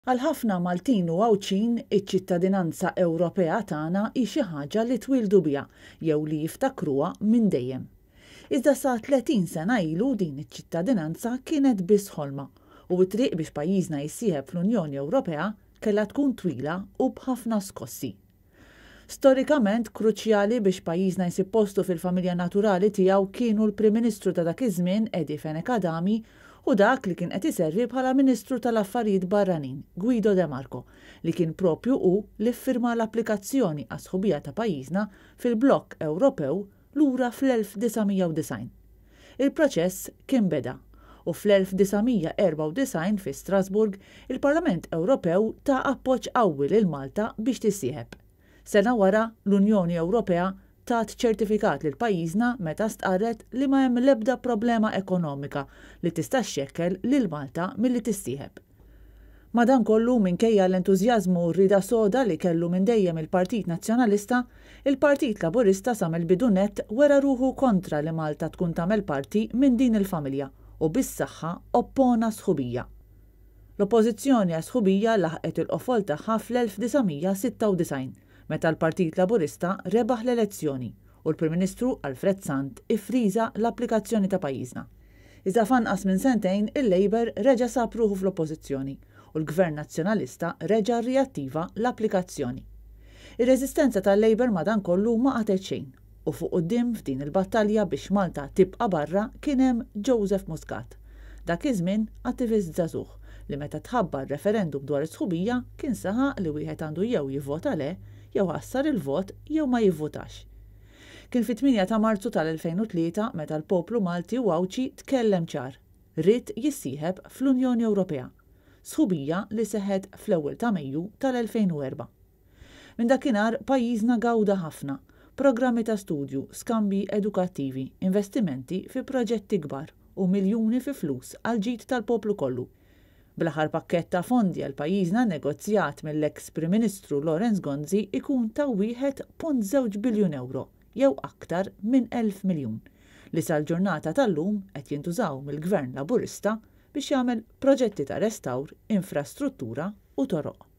Għal ħafna Maltin u Għawċin, iċ-ċittadinanza Ewropea tagħna hi xi ħaġa li twildu biha jew li jiftakruha minn dejjem. Iżda sa 30 sena ilu din iċ-ċittadinanza kienet biss ħolma u t-triq biex pajjiżna jissieħeb fl-Unjoni Ewropea kellha tkun twila u b'ħafna skossi. Storikament kruċjali biex pajjiżna jsib postu fil-familja naturali tiegħu kienu l-Prim Ministru ta' dak iż-żmien Edi Fenekadami u dak li kien qed iservi bħala Ministru tal-Affarijiet Barranin, Guido De Marco, li kien propju hu li ffirma l-applikazzjoni għas-sħubija ta' pajjiżna fil-Blokk Ewropew lura fl-1990. Il-proċess kien beda u fl-1994 fi Strasburg il-Parlament Ewropew ta' appoġġ qawwi lil Malta biex tissieħeb. Sena wara l-Unjoni Ewropea tat ċertifikat lil pajjiżna meta stqarret li ma hemm l-ebda problema ekonomika li tista' xxekkel lil Malta milli tissieħeb. Madankollu minkejja l-entużjażmu u rrida soda li kellu minn dejjem il-Partit Nazzjonalista, il-Partit Laburista samel bidu nett wera ruħu kontra li Malta tkun tagħmel parti minn din il-familja u bis-saħħa oppona sħubija. L-oppożizzjoni għas sħubija laħqet il-qofol tagħha fl-1996 meta l-Partit Laburista rebaħ l-elezzjoni u l-Prim Ministru Alfred Sant ifriża l-applikazzjoni ta' pajjiżna. Iżda f'anqas minn sentejn il-Labour reġa' sab ruħu fl-oppożizzjoni u l-Gvern Nazzjonalista reġa' rriattiva l-applikazzjoni. Ir-reżistenza tal-Labour madankollu ma qatet xejn u fuq quddiem f'din il-battalja biex Malta tibqa' barra kien hemm Joseph Muscat, dak iż-żmien attivist żagħżugħ li meta tħabbar referendum dwar is-sħubija kien saħaq li wieħed għandu jew jivvota le jew ħassar il-vot jew ma jivvotax. Kien fit-8 ta' Marzu tal-2003 meta l-poplu Malti u Għawċi tkellem ċar, ried jissieħeb fl-Unjoni Ewropea, sħubija li seħħet fl-ewwel ta' Mejju tal-2004. Minn dakinhar pajjiżna gawda ħafna, programmi ta' studju, skambji edukattivi, investimenti fi proġetti kbar u miljuni fi flus għal ġid tal-poplu kollu. Bl-aħħar pakkett ta' fondi għal pajjiżna negozjat mill-eks Prim Ministru Lorenz Gonzi ikun ta' 1.2 biljun euro, jew aktar minn 1000 miljun, li sal-ġurnata tal-lum qed jintużaw mill-Gvern Laburista biex jagħmel proġetti ta' restawr, infrastruttura u toroq.